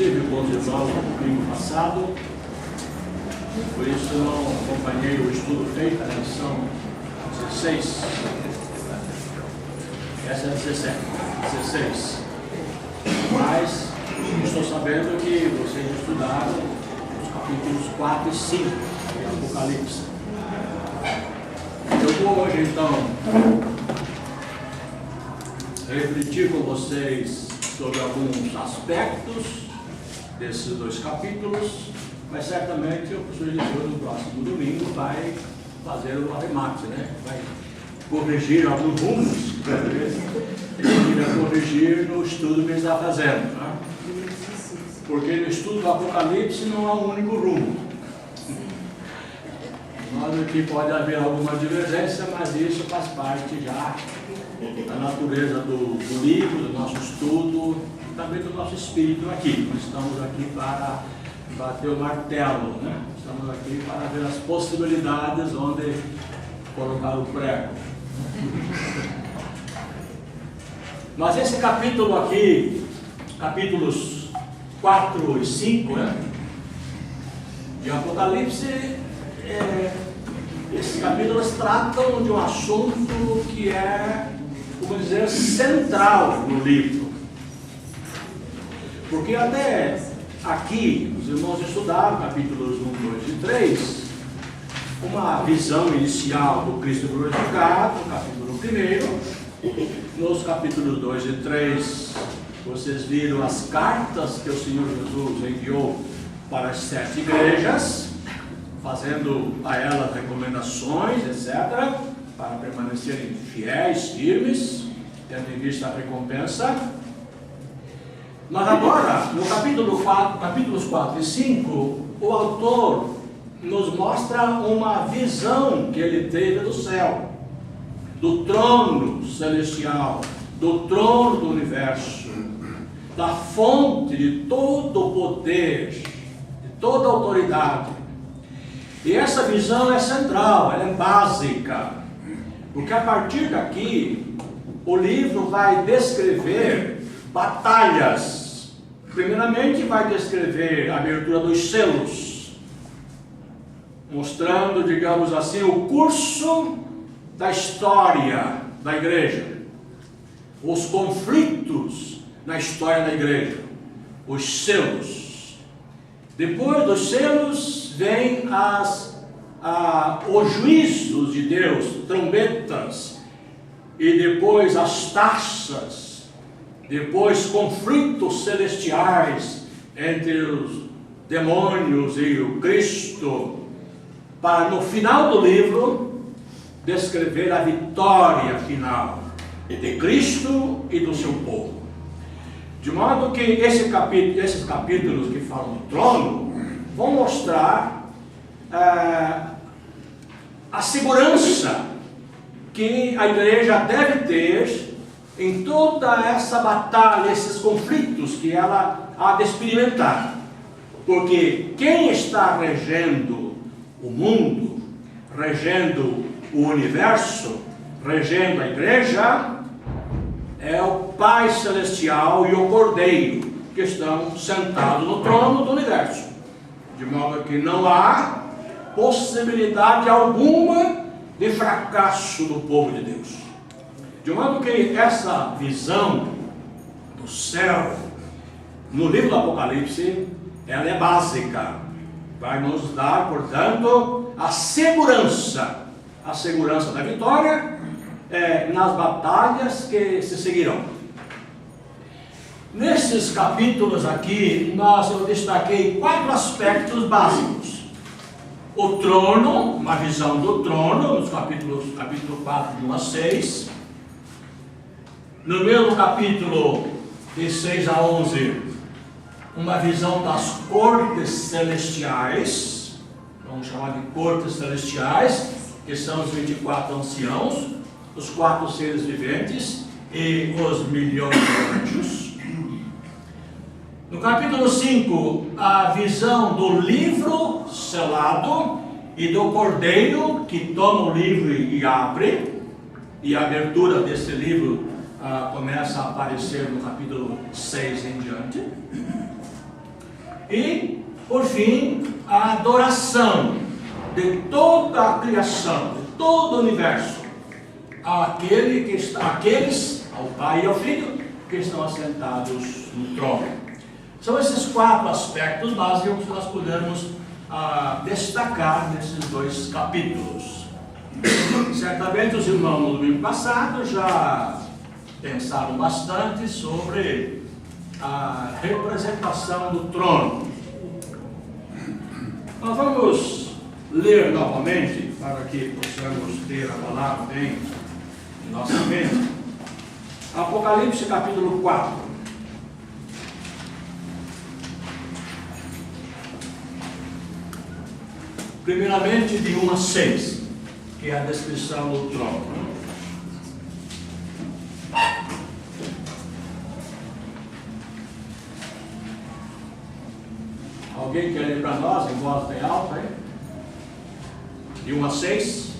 estive com os irmãos no domingo passado, por isso não acompanhei o estudo feito, a lição 16. Essa é a 17, 16. Mas estou sabendo que vocês estudaram os capítulos 4 e 5 de Apocalipse. Eu vou hoje então refletir com vocês sobre alguns aspectos desses dois capítulos, mas certamente o professor Eliseu no próximo domingo vai fazer o arremate, né? Vai corrigir alguns rumos que talvez ele irá corrigir no estudo que ele está fazendo, né? Porque no estudo do Apocalipse não há um único rumo. Nós aqui pode haver alguma divergência, mas isso faz parte já da natureza do livro, do nosso estudo, também do nosso espírito aqui. Nós estamos aqui para bater o martelo, né? Estamos aqui para ver as possibilidades onde colocar o prego. Mas esse capítulo aqui, capítulos 4 e 5, né, de Apocalipse, esses capítulos tratam de um assunto que é, como dizer, central no livro. Porque até aqui, os irmãos estudaram capítulos 1, 2 e 3, uma visão inicial do Cristo glorificado, no capítulo 1. Nos capítulos 2 e 3, vocês viram as cartas que o Senhor Jesus enviou para as 7 igrejas, fazendo a elas recomendações, etc., para permanecerem fiéis, firmes, tendo em vista a recompensa. Mas agora, no capítulos 4 e 5, o autor nos mostra uma visão que ele teve do céu, do trono celestial, do trono do universo, da fonte de todo o poder, de toda a autoridade. E essa visão é central, ela é básica, porque a partir daqui o livro vai descrever batalhas. Primeiramente vai descrever a abertura dos selos, mostrando, digamos assim, o curso da história da igreja, os conflitos na história da igreja, os selos. Depois dos selos vem os juízos de Deus, trombetas, e depois as taças, depois conflitos celestiais entre os demônios e o Cristo, para no final do livro descrever a vitória final de Cristo e do seu povo. De modo que esses capítulos que falam do trono vão mostrar a segurança que a igreja deve ter em toda essa batalha, esses conflitos que ela há de experimentar. Porque quem está regendo o mundo, regendo o universo, regendo a igreja, é o Pai Celestial e o Cordeiro, que estão sentados no trono do universo. De modo que não há possibilidade alguma de fracasso do povo de Deus. De modo que essa visão do céu, no livro do Apocalipse, ela é básica. Vai nos dar, portanto, a segurança da vitória nas batalhas que se seguirão. Nesses capítulos aqui, eu destaquei 4 aspectos básicos. O trono, uma visão do trono, nos capítulo 4, de 1 a 6. No mesmo capítulo, de 6 a 11, uma visão das cortes celestiais, vamos chamar de cortes celestiais, que são os 24 anciãos, os 4 seres viventes e os milhões de anjos. No capítulo 5, a visão do livro selado e do cordeiro que toma o livro e abre, e a abertura desse livro começa a aparecer no capítulo 6 em diante. E, por fim, a adoração de toda a criação, de todo o universo, aqueles, ao Pai e ao Filho, que estão assentados no trono. São esses 4 aspectos básicos que nós podemos destacar nesses 2 capítulos. Certamente os irmãos no domingo passado já pensaram bastante sobre a representação do trono. Nós vamos ler novamente para que possamos ter a palavra bem em nossa mente. Apocalipse capítulo 4. Primeiramente de 1 a 6, que é a descrição do trono. Alguém quer ler para nós em voz bem alta, hein? De 1 a 6.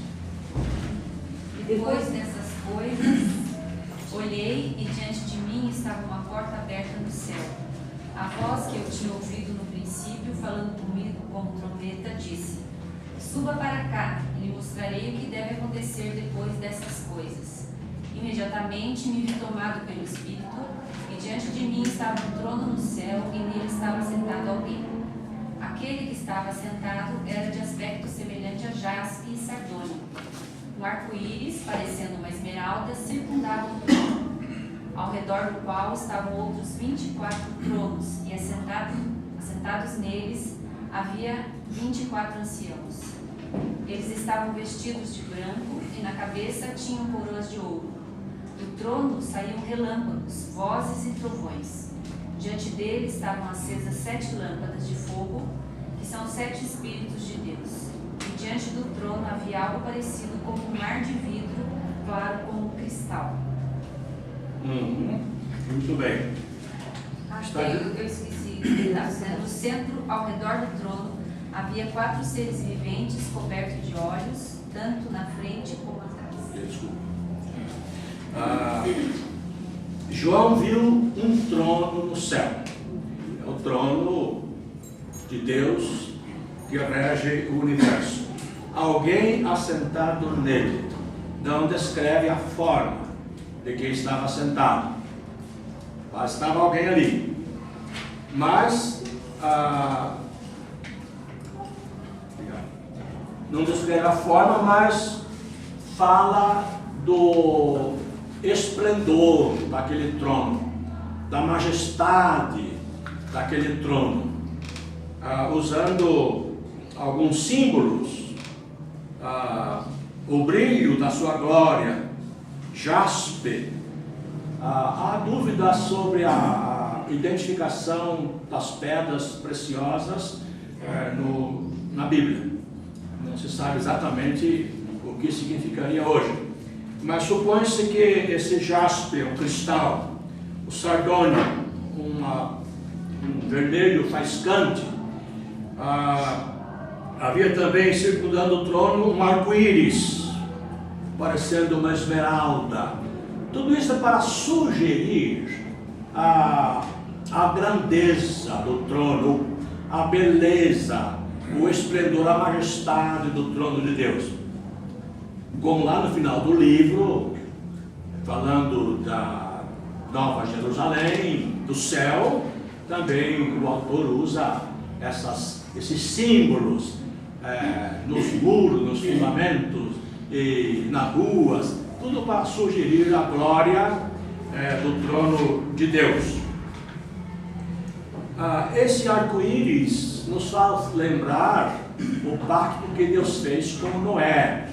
E depois dessas coisas, olhei e diante de mim estava uma porta aberta no céu. A voz que eu tinha ouvido no princípio, falando comigo como trombeta, disse: Suba para cá, e lhe mostrarei o que deve acontecer depois dessas coisas. Imediatamente me vi tomado pelo Espírito, e diante de mim estava um trono no céu, e nele estava sentado alguém. Aquele que estava sentado era de aspecto semelhante a jaspe e sardônio. Um arco-íris, parecendo uma esmeralda, circundava o trono, ao redor do qual estavam outros 24 tronos, e assentados neles havia 24 anciãos. Eles estavam vestidos de branco e na cabeça tinham coroas de ouro. Do trono saíam relâmpagos, vozes e trovões. Diante dele estavam acesas 7 lâmpadas de fogo, que são 7 Espíritos de Deus. E diante do trono havia algo parecido com um mar de vidro, claro como cristal. Muito bem. Eu esqueci. No centro, ao redor do trono, havia 4 seres viventes cobertos de olhos, tanto na frente como atrás. Desculpa. João viu um trono no céu. É o trono de Deus que rege o universo. Alguém assentado nele. Não descreve a forma de quem estava sentado. Mas estava alguém ali. Mas não descreve a forma, mas fala do esplendor daquele trono, da majestade daquele trono, usando alguns símbolos, o brilho da sua glória, jaspe. Há dúvidas sobre a identificação das pedras preciosas na Bíblia. Não se sabe exatamente o que significaria hoje. Mas supõe-se que esse jaspe, um cristal, o sardônio, um vermelho faiscante, havia também circundando o trono um arco-íris, parecendo uma esmeralda. Tudo isso é para sugerir a grandeza do trono, a beleza, o esplendor, a majestade do trono de Deus. Como lá no final do livro, falando da Nova Jerusalém, do céu, também o autor usa esses símbolos nos muros, nos fundamentos e nas ruas, tudo para sugerir a glória do trono de Deus. Esse arco-íris nos faz lembrar o pacto que Deus fez com Noé,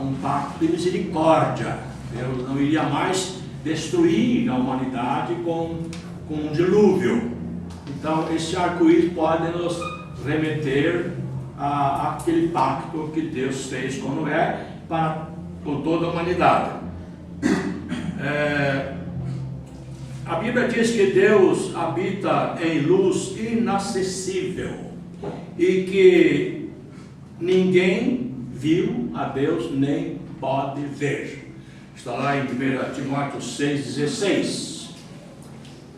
um pacto de misericórdia. Deus não iria mais destruir a humanidade com um dilúvio. Então esse arco-íris pode nos remeter àquele pacto que Deus fez com Noé com toda a humanidade. A Bíblia diz que Deus habita em luz inacessível e que ninguém viu a Deus nem pode ver. Está lá em 1 Timóteo 6,16.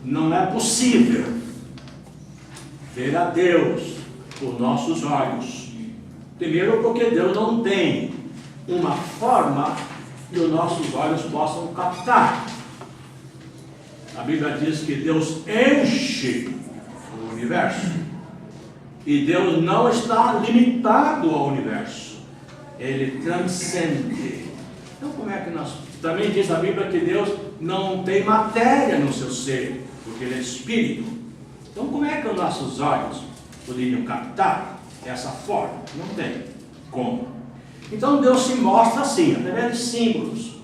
Não é possível ver a Deus por nossos olhos. Primeiro, porque Deus não tem uma forma que os nossos olhos possam captar. A Bíblia diz que Deus enche o universo. E Deus não está limitado ao universo. Ele transcende. Então, como é que nós... Também diz a Bíblia que Deus não tem matéria no seu ser, porque Ele é Espírito. Então, como é que os nossos olhos poderiam captar essa forma? Não tem como. Então, Deus se mostra assim, através de símbolos,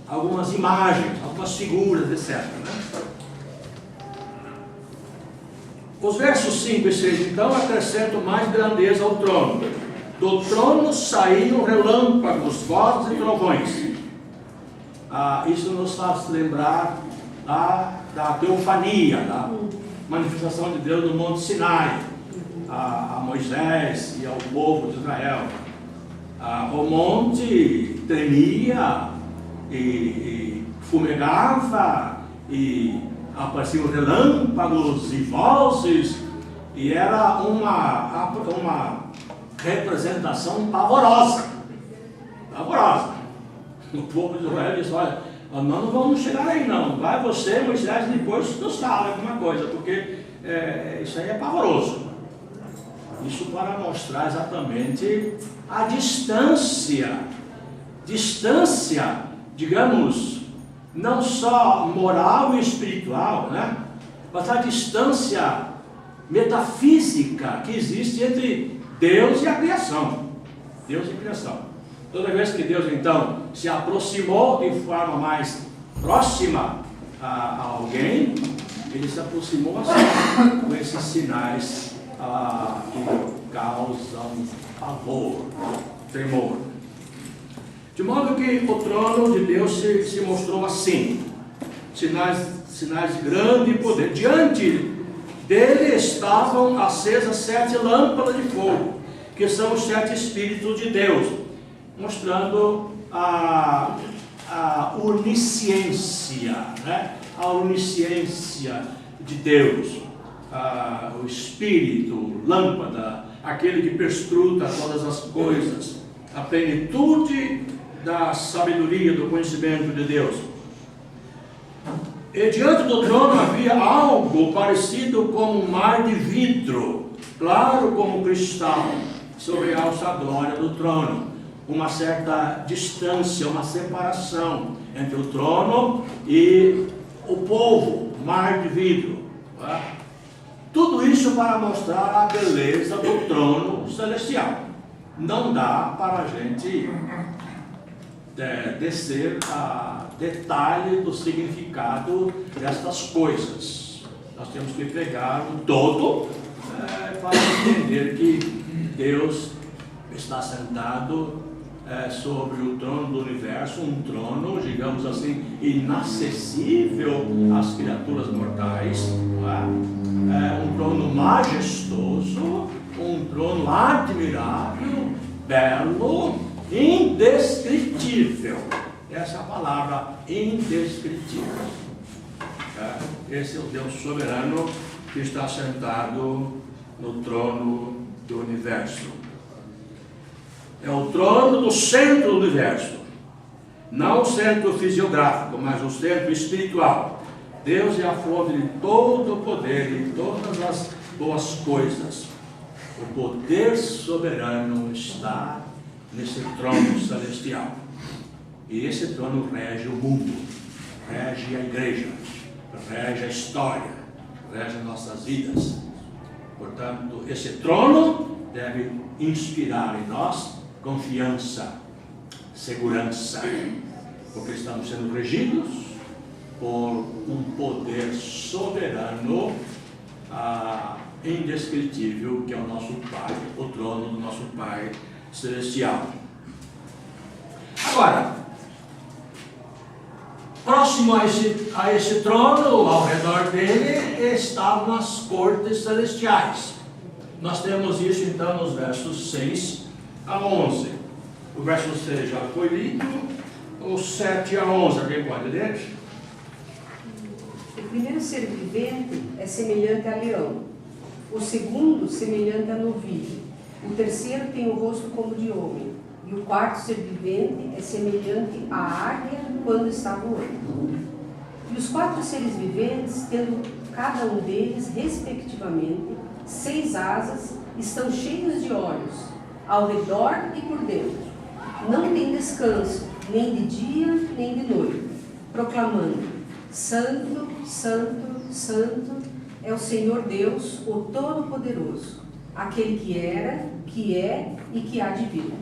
algumas imagens, algumas figuras, etc. Né? Os versos 5 e 6, então, acrescentam mais grandeza ao trono. Do trono saíam relâmpagos, vozes e trovões. Isso nos faz lembrar da teofania, da manifestação de Deus no Monte Sinai, a Moisés e ao povo de Israel. O monte tremia e fumegava, e apareciam relâmpagos e vozes, e era uma representação pavorosa. O povo de Israel disse: olha, nós não vamos chegar aí não, vai você, Moisés, e depois nos fala alguma coisa, porque isso aí é pavoroso. Isso para mostrar exatamente a distância, digamos, não só moral e espiritual, né? Mas a distância metafísica que existe entre Deus e a criação. Deus e a criação. Toda vez que Deus, então, se aproximou de forma mais próxima a alguém, Ele se aproximou assim, com esses sinais que causam pavor, tremor. De modo que o trono de Deus se mostrou assim, sinais de grande poder. Diante dele estavam acesas 7 lâmpadas de fogo, que são os 7 Espíritos de Deus, mostrando a onisciência, né? A onisciência de Deus, o Espírito, lâmpada, aquele que perscruta todas as coisas, a plenitude da sabedoria, do conhecimento de Deus. E diante do trono havia algo parecido com um mar de vidro, claro como cristal, sobre a alta glória do trono. Uma certa distância, uma separação entre o trono e o povo, mar de vidro. Tá? Tudo isso para mostrar a beleza do trono celestial. Não dá para a gente descer a detalhe do significado destas coisas. Nós temos que pegar um todo para entender que Deus está sentado sobre o trono do universo, um trono, digamos assim, inacessível às criaturas mortais, um trono majestoso, um trono admirável, belo, indescritível. Essa é a palavra, indescritível. Esse é o Deus soberano que está sentado no trono do universo. É o trono do centro do universo, não o centro fisiográfico, mas o centro espiritual. Deus é a fonte de todo o poder e todas as boas coisas. O poder soberano está nesse trono celestial. E esse trono rege o mundo, rege a igreja, rege a história, rege nossas vidas. Portanto, esse trono deve inspirar em nós confiança, segurança, porque estamos sendo regidos por um poder soberano, indescritível, que é o nosso Pai, o trono do nosso Pai celestial. Agora, próximo a esse trono, ao redor dele, estavam as cortes celestiais. Nós temos isso então nos versos 6 a 11. O verso 6 já foi lido, o 7 a 11, alguém pode ler? primeiro ser vivente é semelhante a leão, o segundo semelhante a novilho, o terceiro tem o rosto como de homem, e o quarto ser vivente é semelhante à águia quando está voando. E os 4 seres viventes, tendo cada um deles, respectivamente, 6 asas, estão cheios de olhos, ao redor e por dentro. Não tem descanso, nem de dia, nem de noite, proclamando: Santo, Santo, Santo é o Senhor Deus, o Todo-Poderoso, aquele que era, que é e que há de vir.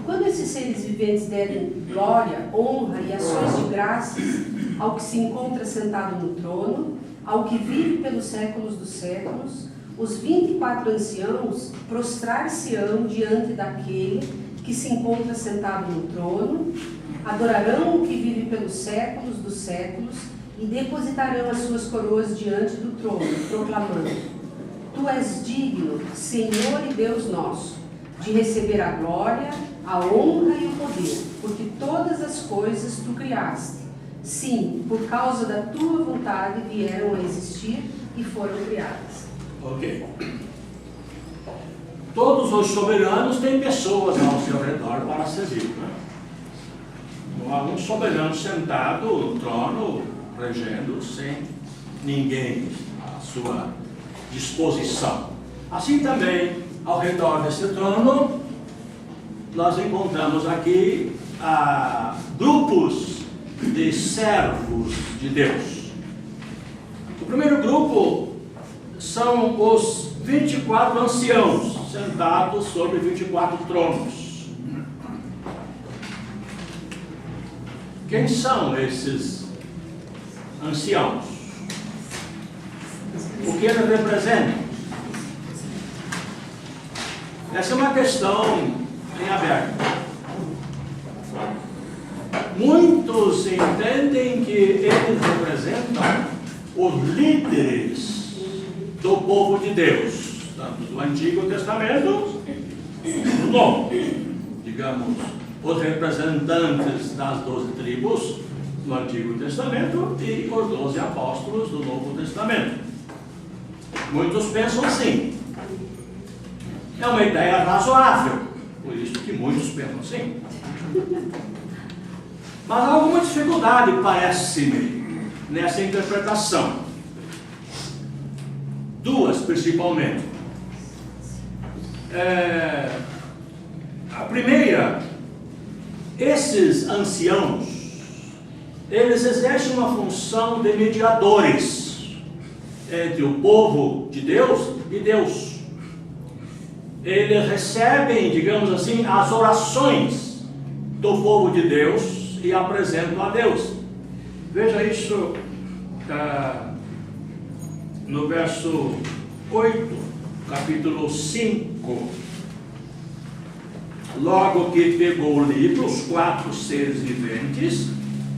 Quando esses seres viventes derem glória, honra e ações de graças ao que se encontra sentado no trono, ao que vive pelos séculos dos séculos, os 24 anciãos prostrar-se-ão diante daquele que se encontra sentado no trono, adorarão o que vive pelos séculos dos séculos e depositarão as suas coroas diante do trono, proclamando: Tu és digno, Senhor e Deus nosso, de receber a glória, a honra e o poder, porque todas as coisas tu criaste. Sim, por causa da tua vontade vieram a existir e foram criadas. Ok. Todos os soberanos têm pessoas ao seu redor para servir, né? Não há um soberano sentado no trono, regendo, sem ninguém à sua disposição. Assim também, ao redor desse trono, nós encontramos aqui grupos de servos de Deus. O primeiro grupo são os 24 anciãos, sentados sobre 24 tronos. Quem são esses anciãos? O que eles representam? Essa é uma questão em aberto. Muitos entendem que eles representam os líderes do povo de Deus, tanto do Antigo Testamento do Novo. Digamos, os representantes das 12 tribos do Antigo Testamento e os 12 apóstolos do Novo Testamento. Muitos pensam assim. É uma ideia razoável, por isso que muitos pensam assim. Mas há alguma dificuldade, parece-me, nessa interpretação. Duas, principalmente. A primeira, esses anciãos, eles exercem uma função de mediadores entre o povo de Deus e Deus. Eles recebem, digamos assim, as orações do povo de Deus e apresentam a Deus. Veja isso no verso 8, capítulo 5. Logo que pegou o livro, os 4 seres viventes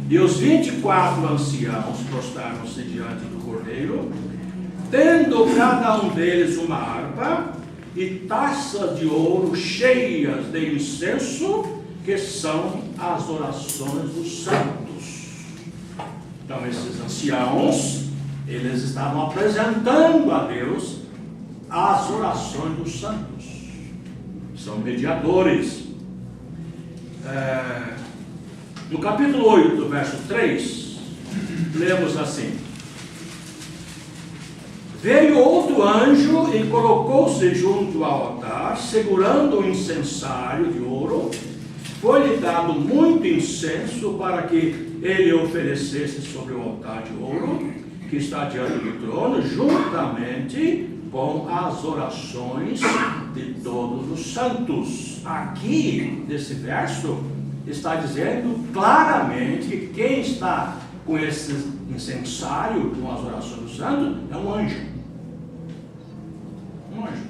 e os 24 anciãos prostraram-se diante do Cordeiro, tendo cada um deles uma harpa e taças de ouro cheias de incenso, que são as orações dos santos. Então, esses anciãos, eles estavam apresentando a Deus as orações dos santos. São mediadores. No capítulo 8, verso 3, lemos assim: Veio outro anjo e colocou-se junto ao altar, segurando um incensário de ouro. Foi-lhe dado muito incenso para que ele oferecesse sobre o altar de ouro, que está diante do trono, juntamente com as orações de todos os santos. Aqui, nesse verso, está dizendo claramente que quem está com esse incensário, com as orações dos santos, é um anjo. Um anjo.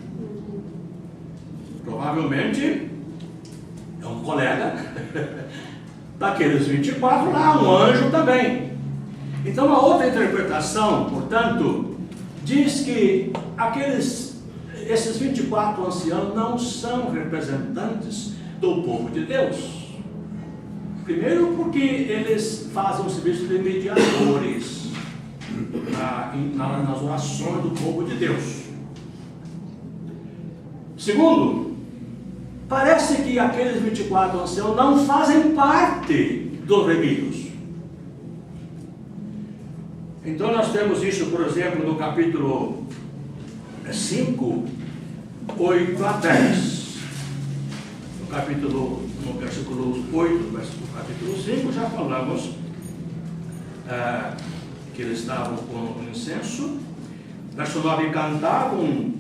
Provavelmente é um colega daqueles 24 lá, um anjo também. Então, a outra interpretação, portanto, diz que esses 24 anciãos não são representantes do povo de Deus. Primeiro porque eles fazem o serviço de mediadores. nas orações do povo de Deus. Segundo, parece que aqueles 24 anciãos não fazem parte dos remidos. Então nós temos isso, por exemplo, no capítulo 5, 8 a 10. No versículo 8, no capítulo 5, já falamos que eles estavam com o incenso. Verso 9, cantavam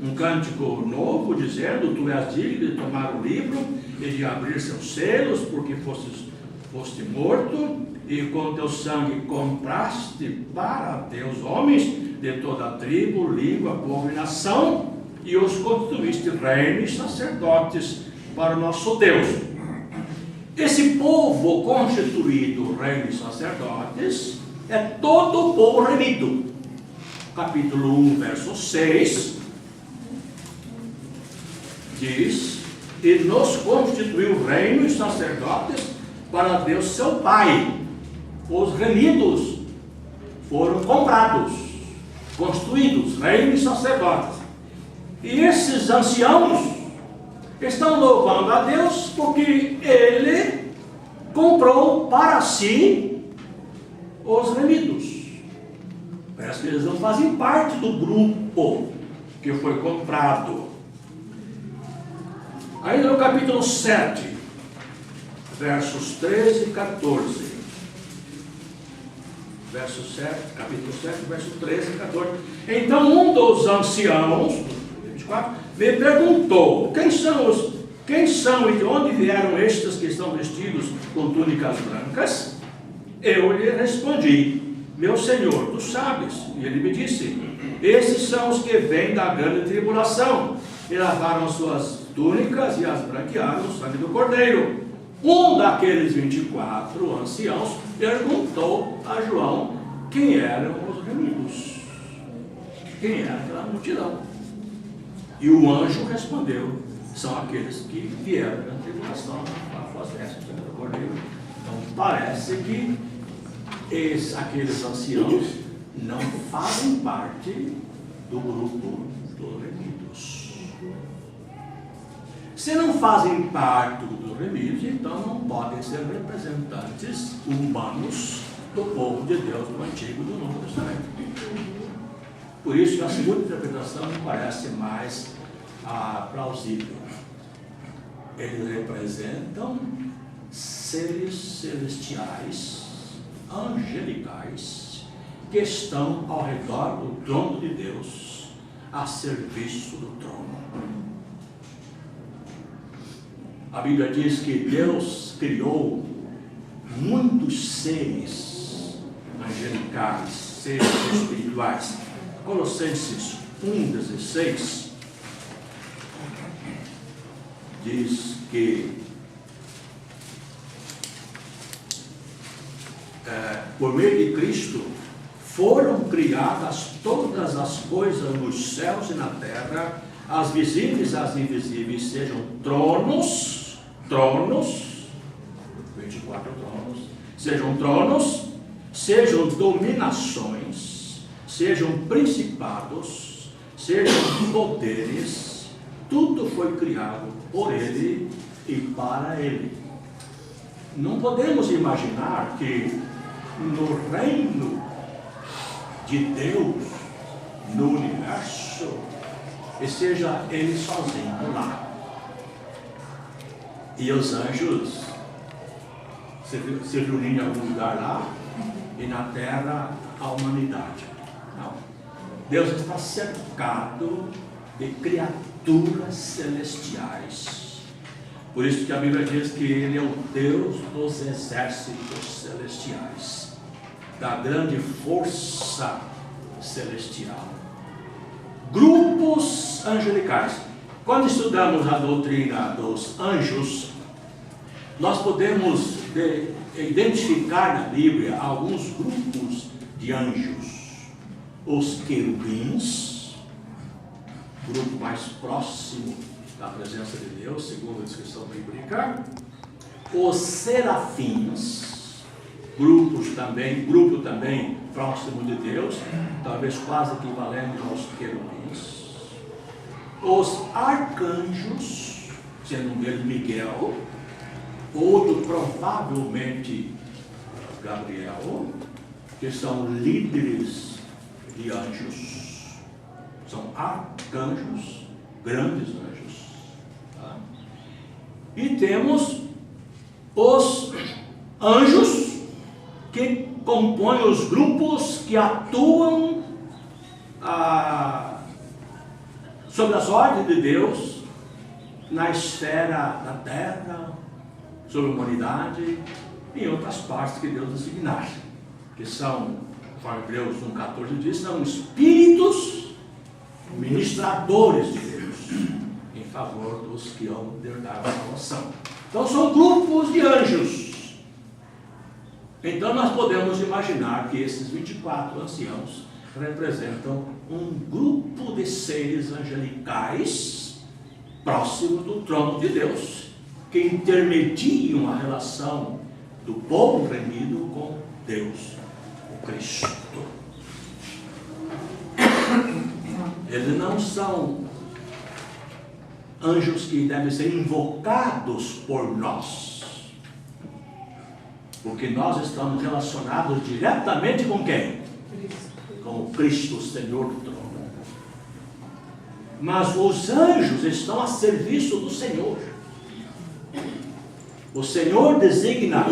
um cântico novo, dizendo: tu és digno de tomar o livro e de abrir seus selos, porque foste morto, e com teu sangue compraste para Deus homens de toda a tribo, língua, povo e nação, e os constituíste reis e sacerdotes para o nosso Deus. Esse povo constituído reis e sacerdotes é todo o povo remido. Capítulo 1, verso 6 diz: e nos constituiu reis e sacerdotes para Deus seu Pai. Os remidos foram comprados, constituídos reis e sacerdotes. E esses anciãos estão louvando a Deus porque Ele comprou para si os remidos. Parece que eles não fazem parte do grupo que foi comprado. Ainda no capítulo 7, versos 13 e 14. Verso 7, capítulo 7, verso 13 e 14. Então um dos anciãos, 24, me perguntou: quem são e de onde vieram estes que estão vestidos com túnicas brancas? Eu lhe respondi: meu Senhor, tu sabes. E ele me disse: esses são os que vêm da grande tribulação, e lavaram suas túnicas e as branquearam no sangue do Cordeiro. Um daqueles 24 anciãos perguntou a João quem eram os remidos, quem era aquela multidão. E o anjo respondeu: são aqueles que vieram da tribulação para fazer essa sangue do Cordeiro. Então parece que aqueles anciãos não fazem parte do grupo dos remidos. Se não fazem parte dos remidos, então não podem ser representantes humanos do povo de Deus do Antigo e do Novo Testamento. Por isso, a segunda interpretação me parece mais plausível. Eles representam seres celestiais, angelicais, que estão ao redor do trono de Deus, a serviço do trono. A Bíblia diz que Deus criou muitos seres angelicais, seres espirituais. Colossenses 1,16 diz que por meio de Cristo foram criadas todas as coisas nos céus e na terra, as visíveis e as invisíveis, sejam tronos, 24 tronos, sejam dominações, sejam principados, sejam poderes, tudo foi criado por Ele e para Ele. Não podemos imaginar que no reino de Deus, no universo, e seja Ele sozinho lá. E os anjos se reunirem em algum lugar lá, e na terra a humanidade. Não. Deus está cercado de criaturas celestiais. Por isso que a Bíblia diz que Ele é o Deus dos exércitos celestiais, da grande força celestial. Grupos angelicais. Quando estudamos a doutrina dos anjos, nós podemos identificar na Bíblia alguns grupos de anjos. Os querubins, grupo mais próximo da presença de Deus, segundo a descrição bíblica. Os serafins, grupo também próximo de Deus, talvez quase equivalente aos querubins. Os arcanjos, sendo um deles Miguel, outro provavelmente Gabriel, que são líderes de anjos, são arcanjos, grandes anjos. Tá? E temos os anjos que compõem os grupos que atuam sob as ordens de Deus na esfera da terra, sobre a humanidade e em outras partes que Deus designar, que são, conforme Hebreus 1,14 diz, são espíritos ministradores de Deus em favor dos que hão de herdar a salvação. Então são grupos de anjos. Então nós podemos imaginar que esses 24 anciãos representam um grupo de seres angelicais próximos do trono de Deus, que intermediam a relação do povo remido com Deus, o Cristo. Eles não são anjos que devem ser invocados por nós, porque nós estamos relacionados diretamente com quem? Com o Cristo, o Senhor do trono. Mas os anjos estão a serviço do Senhor. O Senhor designa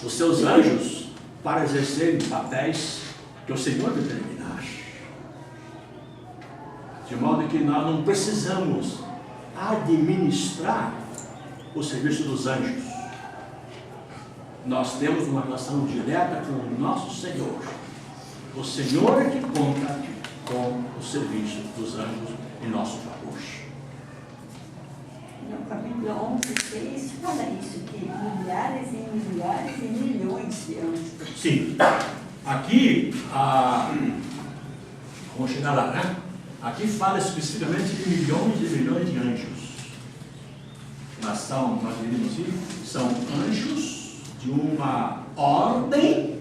os seus anjos para exercerem papéis que o Senhor determinar. De modo que nós não precisamos administrar o serviço dos anjos. Nós temos uma relação direta com o nosso Senhor. O Senhor é que conta com o serviço dos anjos em nosso favor. No capítulo 11:6 fala isso, que milhares e milhares e milhões de anjos. Sim. Aqui, vamos chegar lá, né? Aqui fala especificamente de milhões e milhões de anjos. Mas nós diríamos assim, são anjos de uma ordem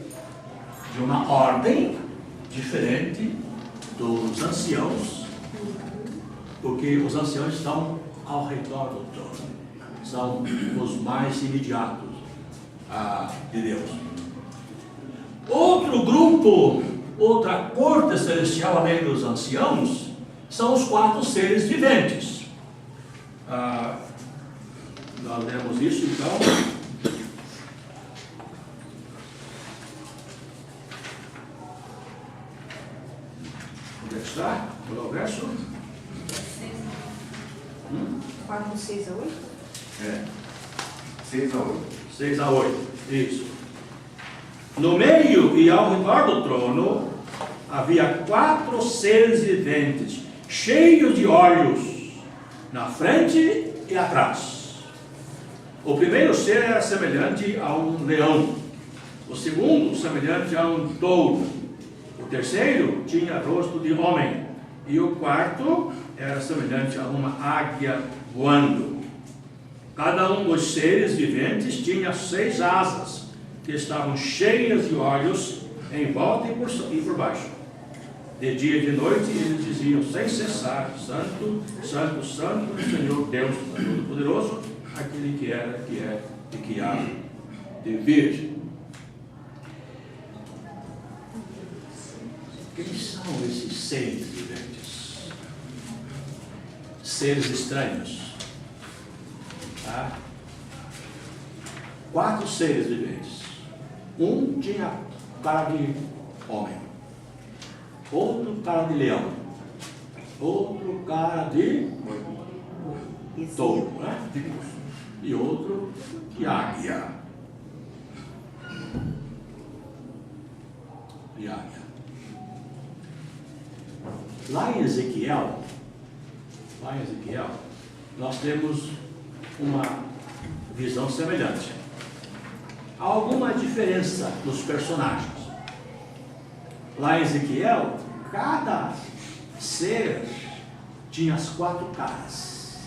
diferente dos anciãos, porque os anciãos estão ao redor do trono, são os mais imediatos de Deus. Outro grupo, outra corte celestial além dos anciãos, são os 4 seres viventes. Nós lemos isso então. Onde está? Qual é o verso? 4, 6 a 8? É. 6 a 8. 6 a 8, isso. No meio e ao redor do trono havia 4 seres viventes, cheios de olhos, na frente e atrás. O primeiro ser era semelhante a um leão, o segundo semelhante a um touro, o terceiro tinha rosto de homem, e o quarto era semelhante a uma águia voando. Cada um dos seres viventes tinha 6 asas, que estavam cheias de olhos em volta e por baixo. De dia e de noite eles diziam sem cessar: Santo, Santo, Santo, Senhor Deus Todo-Poderoso, aquele que era, que é e que há de vir. Quem são esses seres viventes? Seres estranhos. Tá? 4 seres viventes. Um tinha cara de homem, outro cara de leão, outro cara de touro, né? E outro de águia. Lá em Ezequiel, nós temos uma visão semelhante. Há alguma diferença nos personagens. Lá em Ezequiel, cada ser tinha as 4 caras.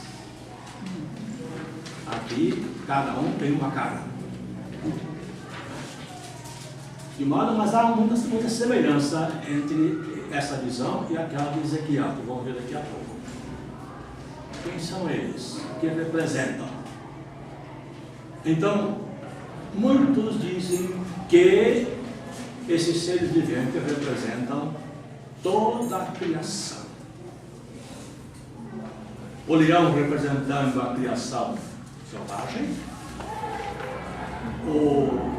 Aqui, cada um tem uma cara. de modo, mas há muita semelhança entre essa visão e aquela de Ezequiel, que vamos ver daqui a pouco. Quem são eles? O que representam? Então, muitos dizem que esses seres viventes representam toda a criação. O leão representando a criação selvagem, o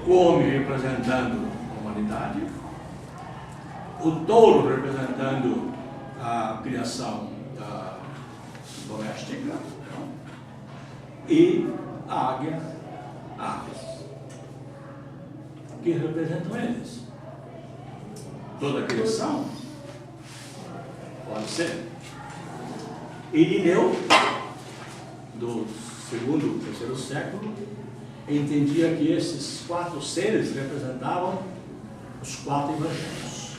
homem representando a humanidade, o touro representando a criação doméstica e a águia, aves. Que representam eles? Toda a criação? Pode ser. Irineu, do segundo, terceiro século, entendia que esses 4 seres representavam os 4 evangelhos: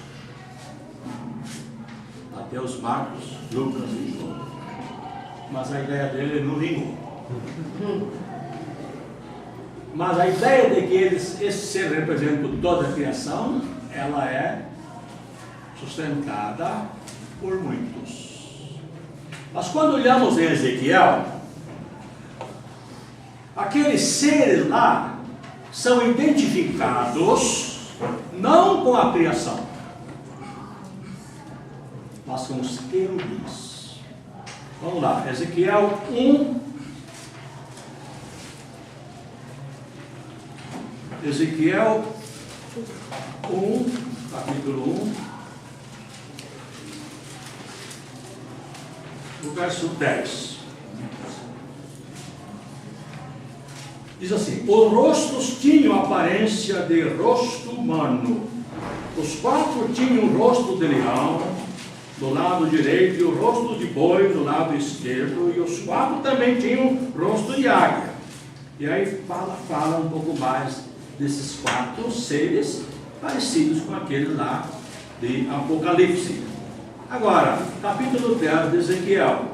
Mateus, Marcos, Lucas e João. Mas a ideia dele não vingou. Mas a ideia de que esse ser representa toda a criação, ela é sustentada por muitos. Mas quando olhamos em Ezequiel, aqueles seres lá são identificados não com a criação, mas com os querubins. Vamos lá, Ezequiel 1. Ezequiel 1, capítulo 1, no verso 10. Diz assim: os rostos tinham aparência de rosto humano. Os 4 tinham o rosto de leão do lado direito e o rosto de boi do lado esquerdo, e os 4 também tinham o rosto de águia. E aí fala um pouco mais desses 4 seres parecidos com aquele lá de Apocalipse. Agora, capítulo 10 de Ezequiel,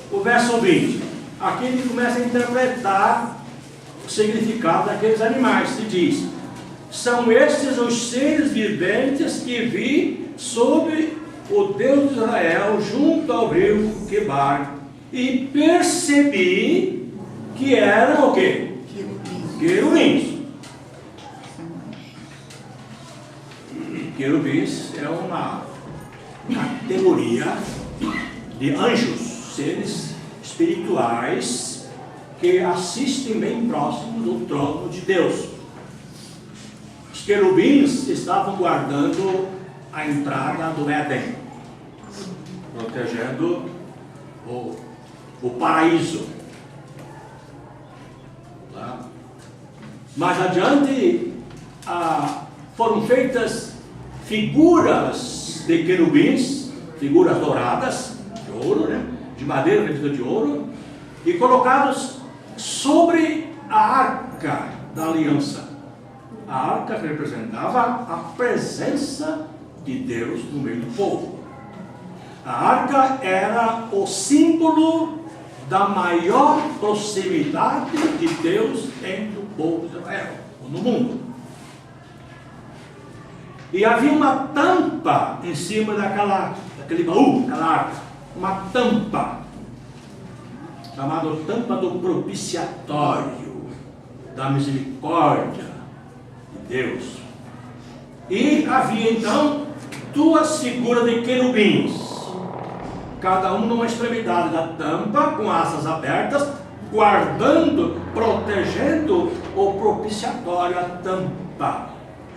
o verso 20. Aqui ele começa a interpretar o significado daqueles animais. Se diz: são estes os seres viventes que vi sobre o Deus de Israel junto ao rio Quebar, e percebi que eram o quê? Querubins. Querubins é uma categoria de anjos, seres espirituais que assistem bem próximo do trono de Deus. Os querubins estavam guardando a entrada do Éden, protegendo o paraíso. Tá? Mais adiante foram feitas figuras de querubins, figuras douradas, de ouro, né? De madeira revestida de ouro, e colocados sobre a arca da aliança. A arca representava a presença de Deus no meio do povo. A arca era o símbolo da maior proximidade de Deus entre o povo de Israel, no mundo. E havia uma tampa em cima daquele baú, aquela arca, uma tampa, chamada tampa do propiciatório, da misericórdia de Deus. E havia então 2 figuras de querubins, cada um numa extremidade da tampa, com asas abertas, guardando, protegendo o propiciatório, a tampa,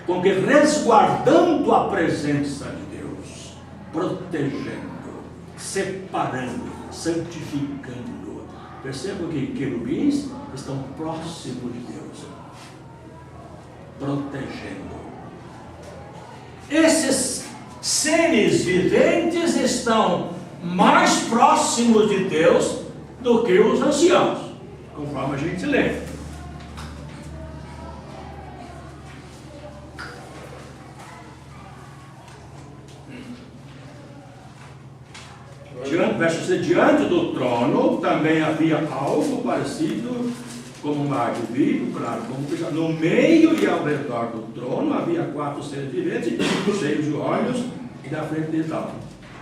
com que resguardando a presença de Deus, protegendo, separando, santificando. Percebam que querubins estão próximos de Deus, protegendo. Esses seres viventes estão mais próximos de Deus do que os anciãos, conforme a gente lê. Verso 6, diante do trono também havia algo parecido como um mar de vidro, claro, como fica no meio e ao redor do trono havia 4 seres viventes, cheios de olhos, e da frente deles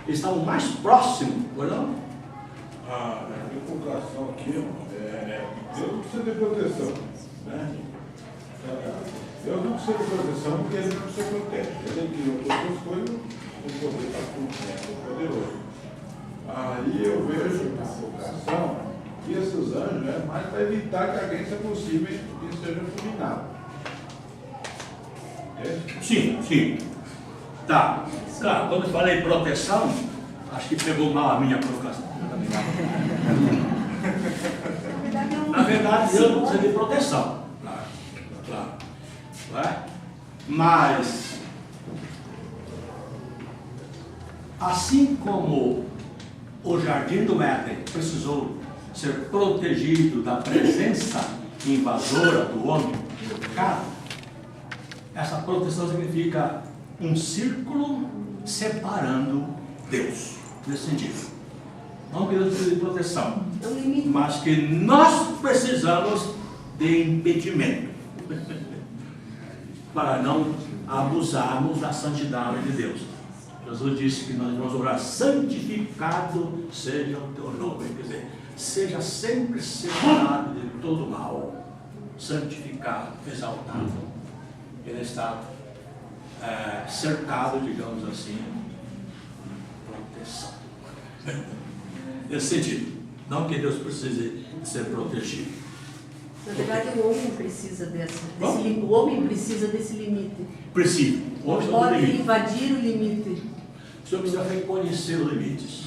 eles estavam mais próximos, não? A invocação aqui, Deus não precisa de proteção, né? Deus não precisa de proteção porque ele não se protege. Ele criou todas as coisas, o poder está tudo poderoso. Aí eu vejo na invocação que esses anjos é mais para evitar que alguém se aproxime e seja fulminado. Sim, sim. Tá. Cara, quando eu falei proteção, acho que pegou mal a minha colocação. Na verdade, Deus não precisa de proteção. Claro. Não é? Mas, assim como o jardim do Éden precisou ser protegido da presença invasora do homem, do pecado, essa proteção significa um círculo separando Deus, nesse sentido. Não que Deus precise de proteção, mas que nós precisamos de impedimento para não abusarmos da santidade de Deus. Jesus disse que nós vamos orar: santificado seja o teu nome, quer dizer, seja sempre separado de todo mal, santificado, exaltado. Ele está cercado, digamos assim, proteção. Nesse sentido, não que Deus precise ser protegido. Na verdade, o homem precisa o homem precisa desse limite. Precisa. Não pode invadir o limite. O senhor precisa reconhecer os limites.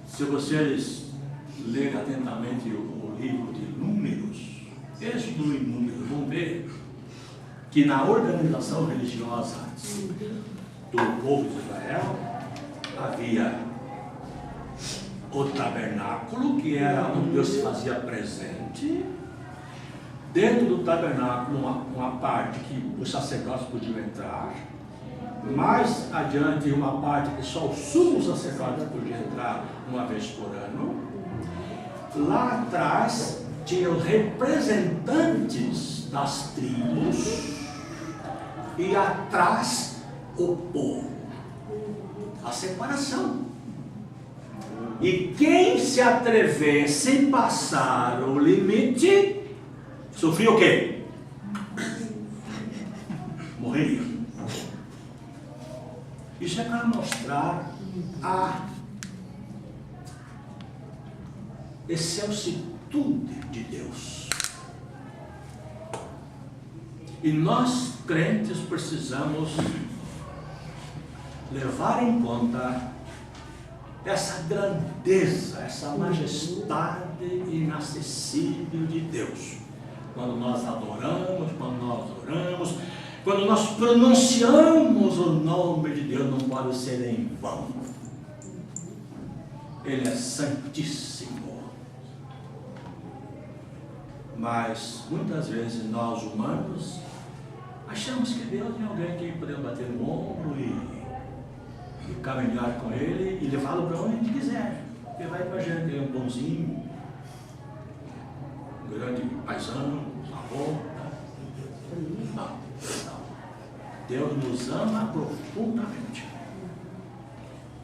Se vocês lerem atentamente o livro de Números, Êxodo e Números, vão ver que na organização religiosa do povo de Israel havia o tabernáculo, que era onde Deus se fazia presente. Dentro do tabernáculo, uma parte que os sacerdotes podiam entrar. Mais adiante, uma parte que só o sumo sacerdote podia entrar uma vez por ano. Lá atrás, tinham representantes das tribos e atrás o povo. A separação. E quem se atrevesse a passar o limite, sofria o quê? Morreria. Isso é para mostrar a excelsitude de Deus. E nós, crentes, precisamos levar em conta essa grandeza, essa majestade inacessível de Deus. Quando nós adoramos, quando nós oramos, quando nós pronunciamos o nome de Deus, não pode ser em vão. Ele é santíssimo. Mas muitas vezes nós humanos achamos que Deus é alguém que podemos bater no ombro e caminhar com ele e levá-lo para onde a gente quiser. Ele vai com a gente, ele é um bonzinho, um grande paisano, avô. Não. Deus nos ama profundamente.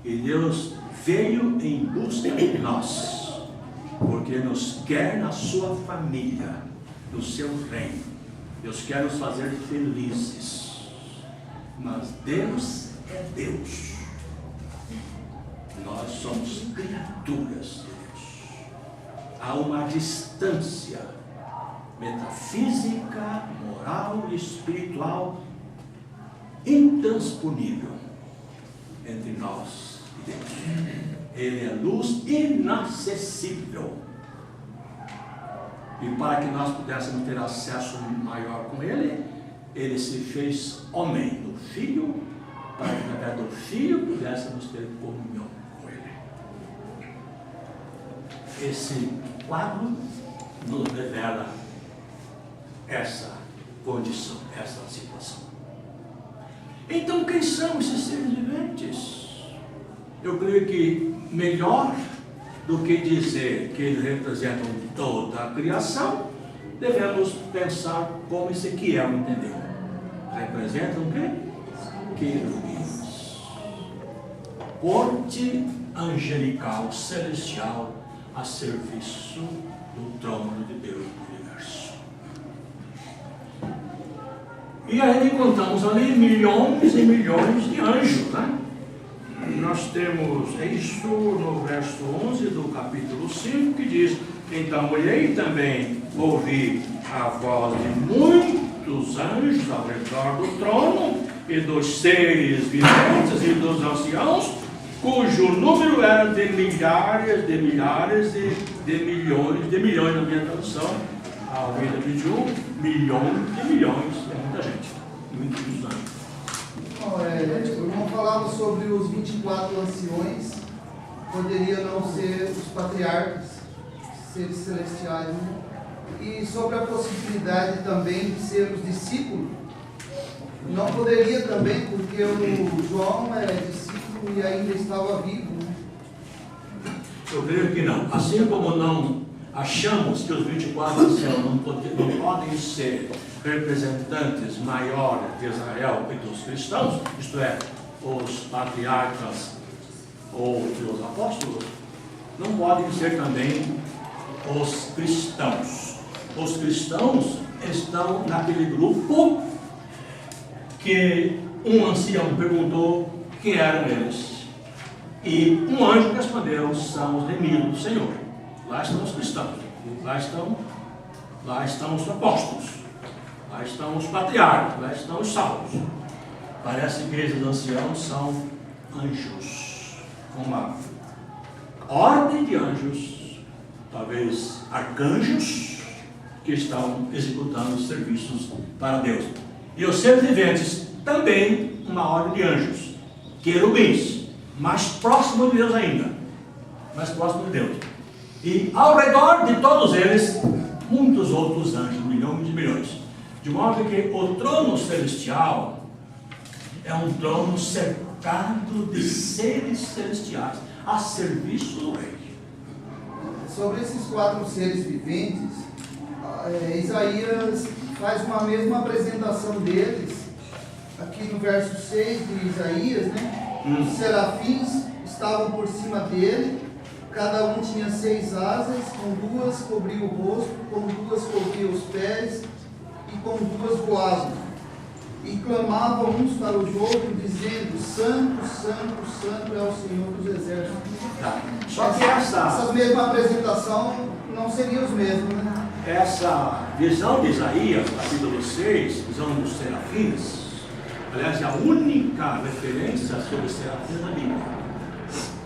E Deus veio em busca de nós, porque nos quer na sua família, no seu reino. Deus quer nos fazer felizes. Mas Deus é Deus. Nós somos criaturas de Deus. Há uma distância metafísica, moral e espiritual intransponível entre nós e Deus. Ele é luz inacessível. E para que nós pudéssemos ter acesso maior com Ele, Ele se fez homem do Filho, para que através do Filho pudéssemos ter comunhão com Ele. Esse quadro nos revela essa condição, essa situação. Então, quem são esses seres viventes? Eu creio que melhor do que dizer que eles representam toda a criação, devemos pensar como Ezequiel entendeu. Representam o quê? Querubins. Corte angelical, celestial, a serviço do trono de Deus do universo. E aí encontramos ali milhões e milhões de anjos, né? Nós temos isso no verso 11 do capítulo 5, que diz: então olhei também, ouvi a voz de muitos anjos ao redor do trono, e dos seres viventes e dos anciãos, cujo número era de milhares e de milhões na minha tradução, a Almeida 21, milhões de milhões, é muita gente, muitos anjos. O irmão falava sobre os 24 anciões, poderia não ser os patriarcas, seres celestiais, né? E sobre a possibilidade também de ser os discípulos, não poderia também, porque o João é discípulo e ainda estava vivo, né? Eu creio que não. Assim como não achamos que os 24 anciãos não podem ser representantes maiores de Israel e dos cristãos, isto é, os patriarcas ou os apóstolos, não podem ser também os cristãos. Os cristãos estão naquele grupo que um ancião perguntou quem eram eles. E um anjo respondeu: são os remidos do Senhor. Lá estão os cristãos, lá estão os apóstolos, lá estão os patriarcas, lá estão os salvos. Parece que esses anciãos são anjos, uma ordem de anjos, talvez arcanjos, que estão executando serviços para Deus. E os seres viventes também uma ordem de anjos, querubins, mais próximo de Deus ainda, mais próximo de Deus. E ao redor de todos eles, muitos outros anjos, milhões e milhões. De modo que o trono celestial é um trono cercado de seres celestiais, a serviço do rei. Sobre esses 4 seres viventes, Isaías faz uma mesma apresentação deles, aqui no verso 6 de Isaías, né? Os serafins estavam por cima dele, cada um tinha 6 asas, com 2 cobria o rosto, com 2 cobria os pés, e com 2 voavam. E clamavam uns para os outros, dizendo: Santo, Santo, Santo é o Senhor dos Exércitos. Só que essa mesma apresentação não seria os mesmos, né? Essa visão de Isaías, capítulo 6, visão dos serafins, aliás, é a única referência sobre serafins na Bíblia.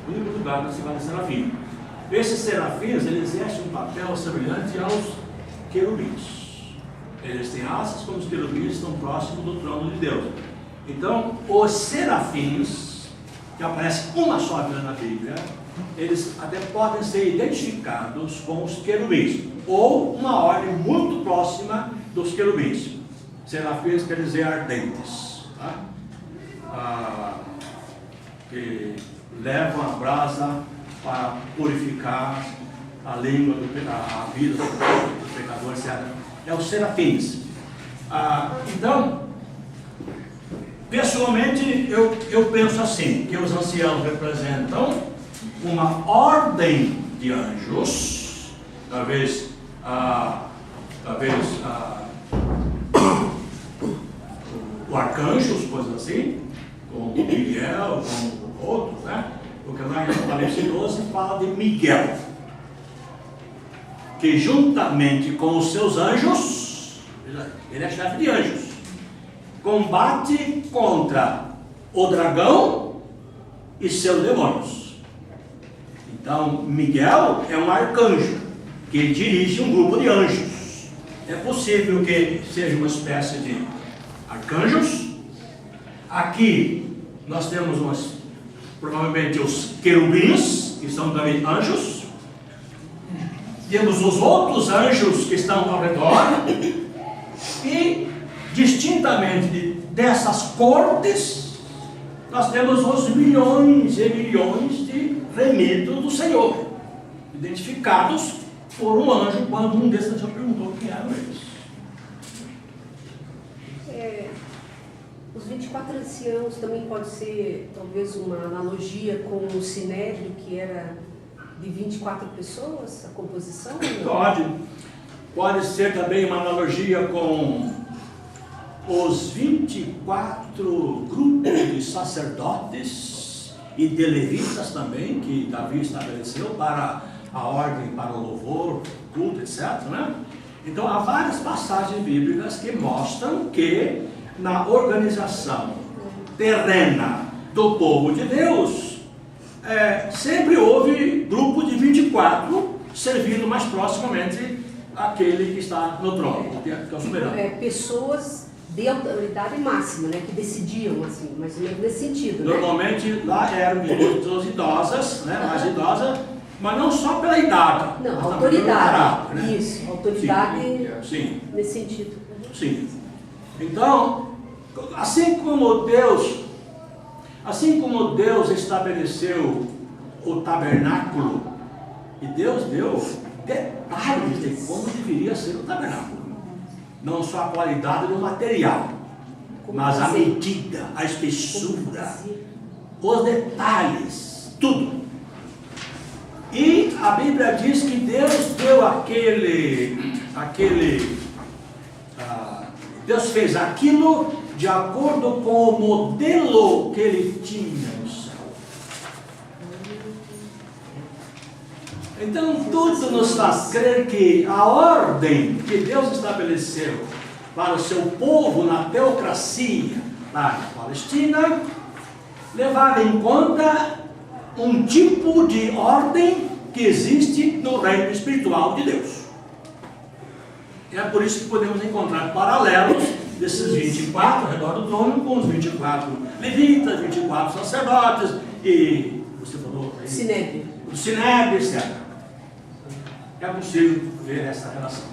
O único lugar onde se fala de serafim. Esses serafins, eles exercem um papel semelhante aos querubins. Eles têm asas como os querubins, estão próximos do trono de Deus. Então, os serafins, que aparece uma só vez na Bíblia, eles até podem ser identificados com os querubins, ou uma ordem muito próxima dos querubins. Serafins quer dizer ardentes, tá? Que levam a brasa para purificar a língua, a vida do pecador, etc. É os serafins. Então, pessoalmente, eu penso assim, que os anciãos representam uma ordem de anjos, talvez o arcanjos, coisas assim, como Miguel, como outros, né? Porque lá em Apocalipse 12 fala de Miguel, que juntamente com os seus anjos, ele é chefe de anjos, combate contra o dragão e seus demônios. Então, Miguel é um arcanjo que dirige um grupo de anjos. É possível que seja uma espécie de arcanjos. Aqui nós temos provavelmente os querubins, que são também anjos. Temos os outros anjos que estão ao redor. E, distintamente dessas cortes, nós temos os milhões e milhões de remidos do Senhor, identificados por um anjo quando um desses já perguntou quem eram eles. Os 24 anciãos também pode ser, talvez, uma analogia com o Sinédrio, que era de 24 pessoas, a composição? Pode ser também uma analogia com os 24 grupos de sacerdotes e de levitas também, que Davi estabeleceu para a ordem, para o louvor, culto, etc. Né? Então, há várias passagens bíblicas que mostram que na organização terrena do povo de Deus, sempre houve grupo de 24 servindo mais proximamente aquele que está no trono, que é o soberano. Pessoas de autoridade máxima, né, que decidiam, assim, mais ou menos nesse sentido. Normalmente lá eram pessoas idosas, né, mais idosas, mas não só pela idade. Não, mas autoridade. Caráter, né? Isso, autoridade Sim. nesse sentido. Sim. Então, assim como Deus estabeleceu o tabernáculo, e Deus deu detalhes de como deveria ser o tabernáculo. Não só a qualidade do material, mas a medida, a espessura, os detalhes, tudo. E a Bíblia diz que Deus deu Deus fez aquilo de acordo com o modelo que ele tinha no céu. Então tudo nos faz crer que a ordem que Deus estabeleceu para o seu povo na teocracia lá na Palestina levava em conta um tipo de ordem que existe no reino espiritual de Deus. É por isso que podemos encontrar paralelos desses 24 ao redor do trono com os 24 levitas, 24 sacerdotes e você falou aí, o Sinédrio, etc. É possível ver essa relação.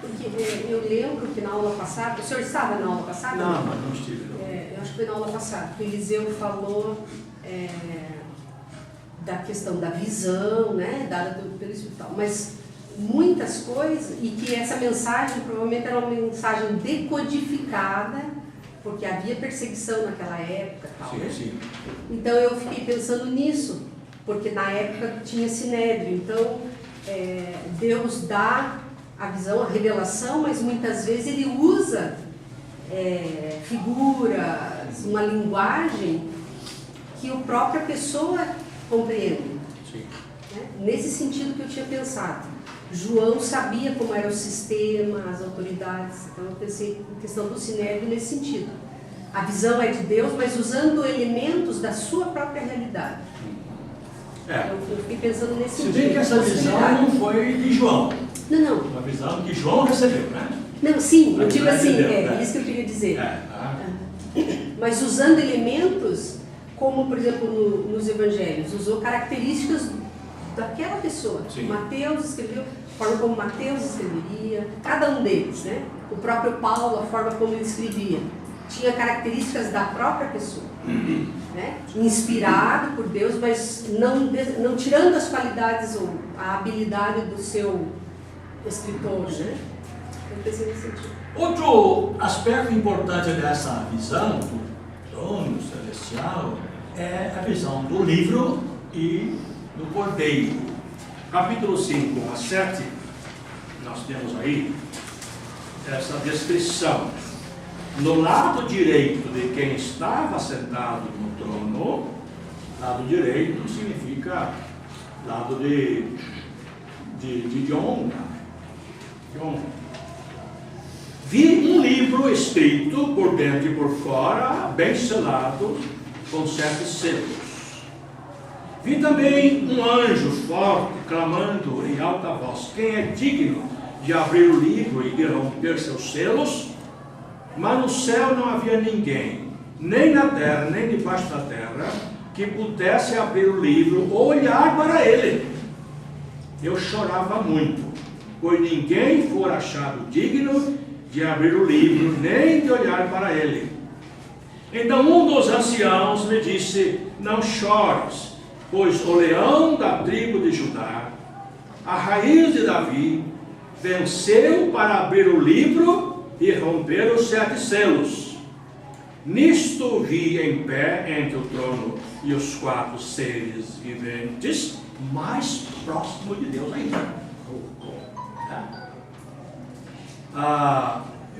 Porque eu lembro que na aula passada, o senhor estava na aula passada? Não, mas não estive. Eu acho que foi na aula passada, que o Eliseu falou da questão da visão, né, dada pelo Espírito, mas muitas coisas, e que essa mensagem provavelmente era uma mensagem decodificada, porque havia perseguição naquela época. Tal, Sim, né? sim. Então eu fiquei pensando nisso, porque na época tinha Sinédrio, então Deus dá a visão, a revelação, mas muitas vezes ele usa figuras, uma linguagem que a própria pessoa compreende. Sim. Né? Nesse sentido que eu tinha pensado. João sabia como era o sistema, as autoridades, então eu pensei em questão do Sinédrio nesse sentido. A visão é de Deus, mas usando elementos da sua própria realidade. Eu fiquei pensando nesse Se sentido. bem que essa visão não foi de João. Não. Uma visão que João recebeu, né? Não, sim, eu digo assim, recebeu, isso que eu queria dizer. Tá. Mas usando elementos, como por exemplo nos evangelhos, usou características daquela pessoa. Sim. Mateus escreveu, a forma como Mateus escreveria, cada um deles, né? O próprio Paulo, a forma como ele escrevia, tinha características da própria pessoa, né? Inspirado por Deus, mas não tirando as qualidades ou a habilidade do seu escritor, né? Eu pensei nesse sentido. Outro aspecto importante dessa visão do trono celestial é a visão do livro e do cordeiro. Capítulo 5 a 7, nós temos aí essa descrição. No lado direito de quem estava sentado no trono, lado direito significa lado de honra. Vi um livro escrito por dentro e por fora, bem selado, com 7 selos. Vi também um anjo forte, clamando em alta voz: quem é digno de abrir o livro e de romper seus selos? Mas no céu não havia ninguém, nem na terra, nem debaixo da terra, que pudesse abrir o livro ou olhar para ele. Eu chorava muito, pois ninguém for achado digno de abrir o livro, nem de olhar para ele. Então um dos anciãos me disse: não chores, pois o leão da tribo de Judá, a raiz de Davi, venceu para abrir o livro e romper os 7 selos. Nisto vi em pé entre o trono e os 4 seres viventes, mais próximo de Deus ainda.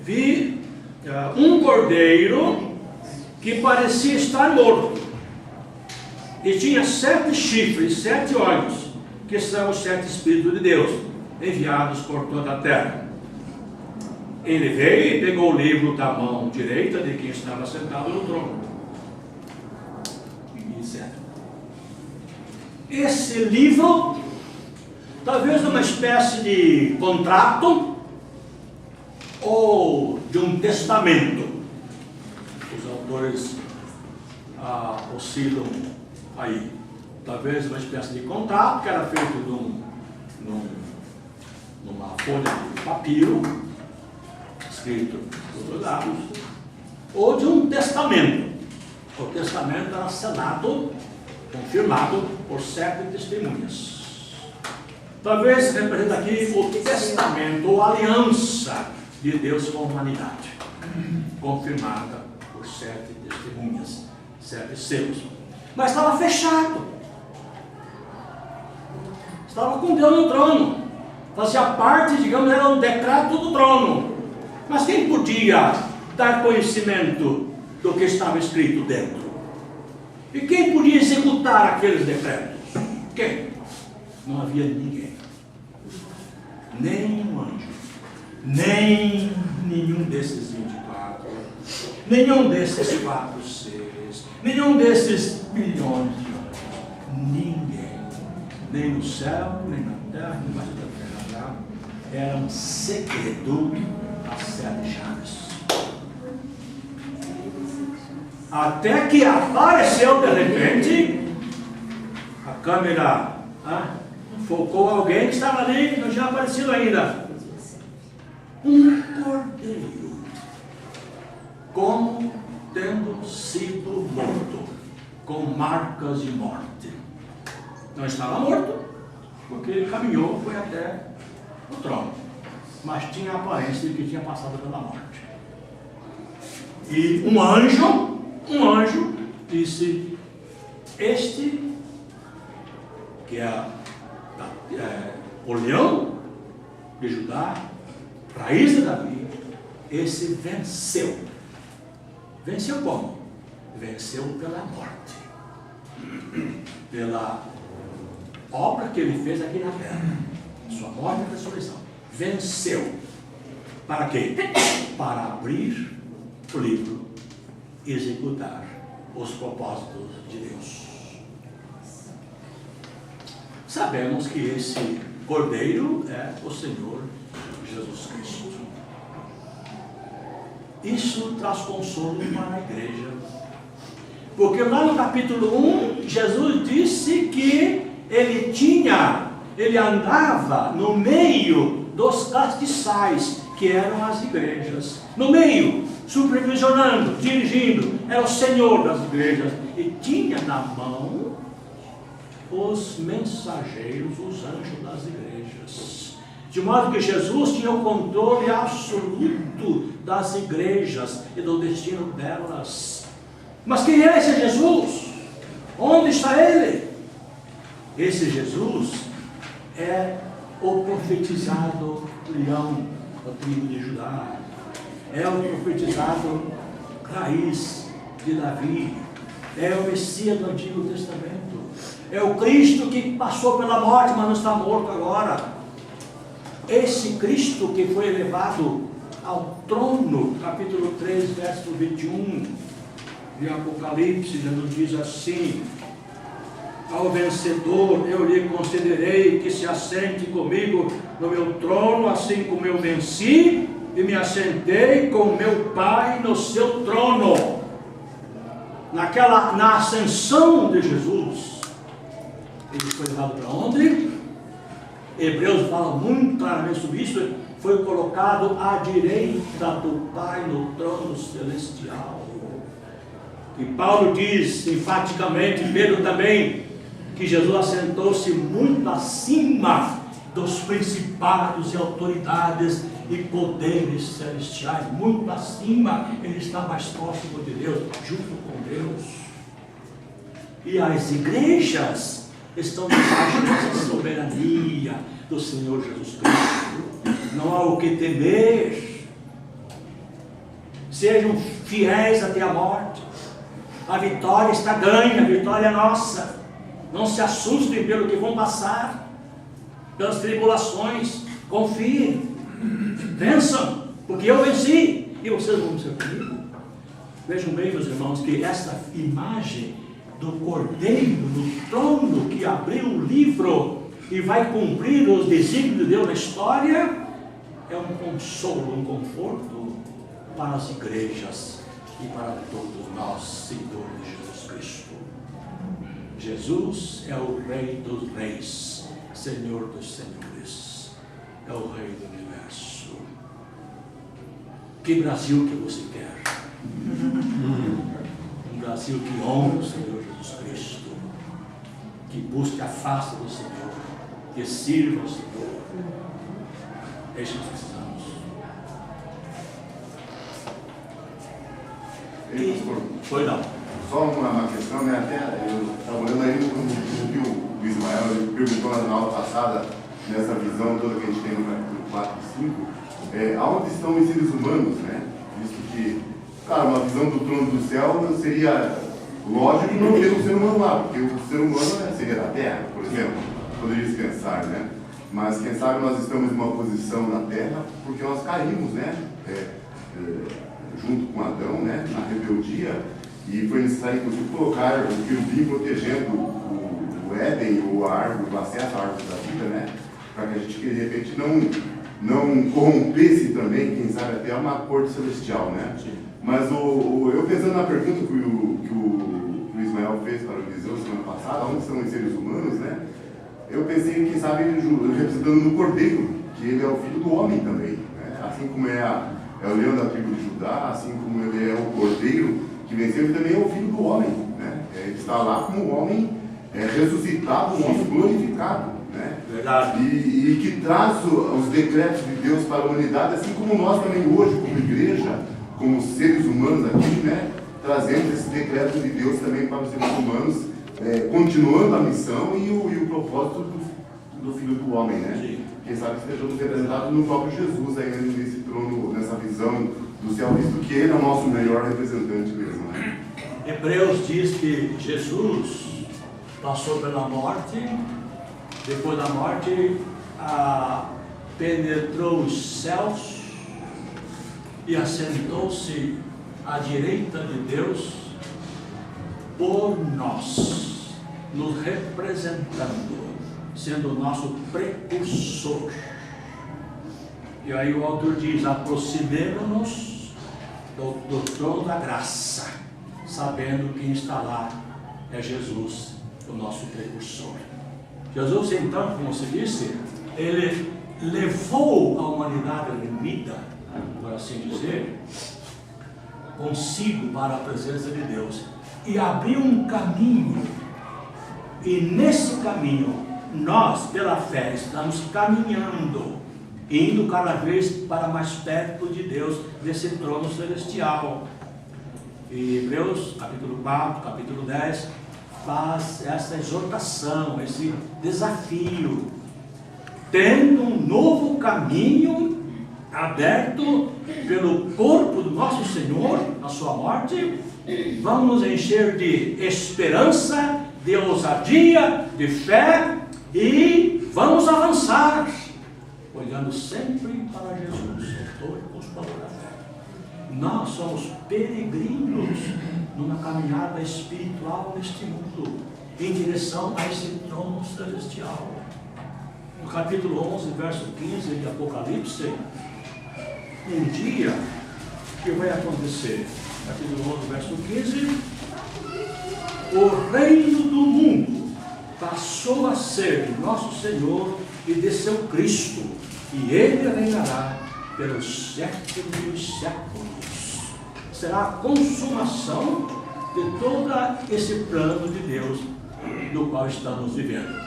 Vi um cordeiro que parecia estar morto, e tinha 7 chifres, 7 olhos, que são os 7 Espíritos de Deus, enviados por toda a terra. Ele veio e pegou o livro da mão direita de quem estava sentado no trono. Etc. Esse livro, talvez uma espécie de contrato ou de um testamento. Os autores oscilam aí. Talvez uma espécie de contrato que era feito numa folha de papiro, escrito por 2 lados, ou de um testamento. O testamento era selado, confirmado por 7 testemunhas. Talvez represente aqui o testamento ou aliança de Deus com a humanidade, confirmada por 7 testemunhas, 7 selos. Mas estava fechado. Estava com Deus no trono. Fazia parte, digamos, era um decreto do trono. Mas quem podia dar conhecimento do que estava escrito dentro? E quem podia executar aqueles decretos? Quem? Não havia ninguém. Nem um anjo. Nem nenhum desses 24. Nenhum desses 4 seres. Nenhum desses bilhões de anjos. Ninguém. Nem no céu, nem na terra, nem mais da terra. Era um segredo das 7 chaves. Até que apareceu de repente, a câmera focou alguém que estava ali, que não tinha aparecido ainda. Um cordeiro, como tendo sido morto, com marcas de morte. Não estava morto, porque ele caminhou, foi até o trono, mas tinha a aparência de que tinha passado pela morte. E um anjo disse: este, que é o leão de Judá, raiz de Davi, esse venceu. Venceu como? Venceu pela morte, pela obra que ele fez aqui na terra, sua morte e ressurreição. Venceu. Para quê? Para abrir o livro e executar os propósitos de Deus. Sabemos que esse cordeiro é o Senhor Jesus Cristo. Isso traz consolo para a igreja, porque lá no capítulo 1, Jesus disse que ele andava no meio dos castiçais, que eram as igrejas, no meio, supervisionando, dirigindo, era o Senhor das igrejas, e tinha na mão os mensageiros, os anjos das igrejas, de modo que Jesus tinha o controle absoluto das igrejas e do destino delas. Mas quem é esse Jesus? Onde está ele? Esse Jesus é o profetizado leão da tribo de Judá, é o profetizado raiz de Davi, é o Messias do Antigo Testamento, é o Cristo que passou pela morte, mas não está morto agora. Esse Cristo que foi elevado ao trono, capítulo 3, verso 21 de Apocalipse, Jesus diz assim: ao vencedor eu lhe concederei que se assente comigo no meu trono, assim como eu venci e me assentei com meu Pai no seu trono. Na ascensão de Jesus, ele foi levado para onde? Hebreus fala muito claramente sobre isso. Foi colocado à direita do Pai no trono celestial. E Paulo diz enfaticamente, Pedro também, que Jesus assentou-se muito acima dos principados e autoridades e poderes celestiais, muito acima. Ele está mais próximo de Deus, junto com Deus. E as igrejas estão debaixo dessa soberania do Senhor Jesus Cristo. Não há o que temer. Sejam fiéis até a morte. A vitória está ganha, a vitória é nossa. Não se assustem pelo que vão passar, pelas tribulações. Confiem, vençam, porque eu venci e vocês vão ser comigo. Vejam bem, meus irmãos, que esta imagem do Cordeiro no trono que abriu o livro e vai cumprir os desígnios de Deus na história é um consolo, um conforto para as igrejas e para todos nós, seguidores de Jesus Cristo. Jesus é o Rei dos Reis, Senhor dos Senhores, é o Rei do Universo. Que Brasil que você quer? Um Brasil que honra o Senhor Jesus Cristo, que busque a face do Senhor, que sirva o Senhor. É isso que nós precisamos. Foi não. Só uma questão, né? Até eu estava olhando aí no que o Ismael perguntou na aula passada, nessa visão toda que a gente tem no capítulo 4 e 5, onde estão os seres humanos, né? Visto que, claro, uma visão do trono do céu seria lógico não ter um ser humano lá, porque o ser humano seria da terra, por exemplo, poderia pensar, né? Mas quem sabe nós estamos numa posição na terra porque nós caímos, né? Junto com Adão, né? Na rebeldia. E foi necessário, inclusive, colocar o querubim protegendo o Éden, ou a árvore, o acesso à árvore da vida, né? Para que a gente, de repente, não corrompesse também, quem sabe, até uma corte celestial, né? Sim. Mas eu pensando na pergunta que o Ismael fez para o Eliseu semana passada, onde são os seres humanos, né? Eu pensei, quem sabe, representando no Cordeiro, que ele é o filho do homem também, né? Assim como é o leão da tribo de Judá, assim como ele é o Cordeiro que venceu, ele também é o filho do homem, né? Ele está lá como um homem ressuscitado, um homem glorificado, né? Verdade. E que traz os decretos de Deus para a humanidade, assim como nós também hoje, como igreja, como seres humanos aqui, né? Trazemos esse decreto de Deus também para os seres humanos, continuando a missão e o propósito do Filho do Homem, né? Sim. Quem sabe estejamos representados no próprio Jesus aí nesse trono, nessa visão do céu, visto que ele é o nosso melhor representante mesmo, né? Hebreus diz que Jesus passou pela morte, depois da morte penetrou os céus e assentou-se à direita de Deus por nós, nos representando, sendo o nosso precursor. E aí o autor diz: aproximemo-nos do trono da graça, sabendo que quem está lá é Jesus, o nosso precursor. Jesus, então, como se disse, ele levou a humanidade remida, por assim dizer, consigo para a presença de Deus e abriu um caminho. E nesse caminho nós, pela fé, estamos caminhando, indo cada vez para mais perto de Deus, desse trono celestial. E Hebreus, capítulo 4, capítulo 10, faz essa exortação, esse desafio, tendo um novo caminho aberto pelo corpo do nosso Senhor, na sua morte, vamos nos encher de esperança, de ousadia, de fé, e vamos avançar, olhando sempre para Jesus, autor e consumador da fé. Nós somos peregrinos numa caminhada espiritual neste mundo, em direção a esse trono celestial. No capítulo 11, verso 15 de Apocalipse, um dia que vai acontecer, capítulo 11, verso 15, o reino do mundo passou a ser de nosso Senhor e de seu Cristo, e ele reinará pelos séculos dos séculos. Será a consumação de todo esse plano de Deus do qual estamos vivendo.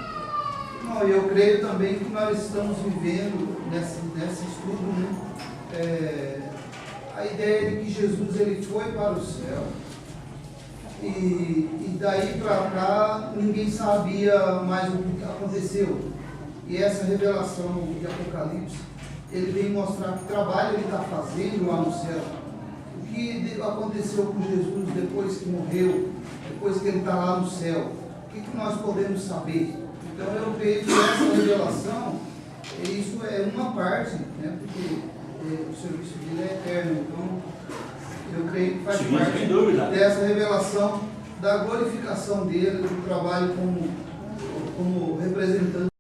Não, eu creio também que nós estamos vivendo nesse estudo, né, a ideia de que Jesus ele foi para o céu e daí para cá ninguém sabia mais o que aconteceu. E essa revelação de Apocalipse, ele vem mostrar que trabalho ele está fazendo lá no céu. O que aconteceu com Jesus depois que morreu, depois que ele está lá no céu, o que nós podemos saber? Então eu creio que essa revelação, isso é uma parte, né, porque o serviço dele é eterno, então eu creio que faz Sim, parte sem dúvida. dessa revelação da glorificação dele, do trabalho como representante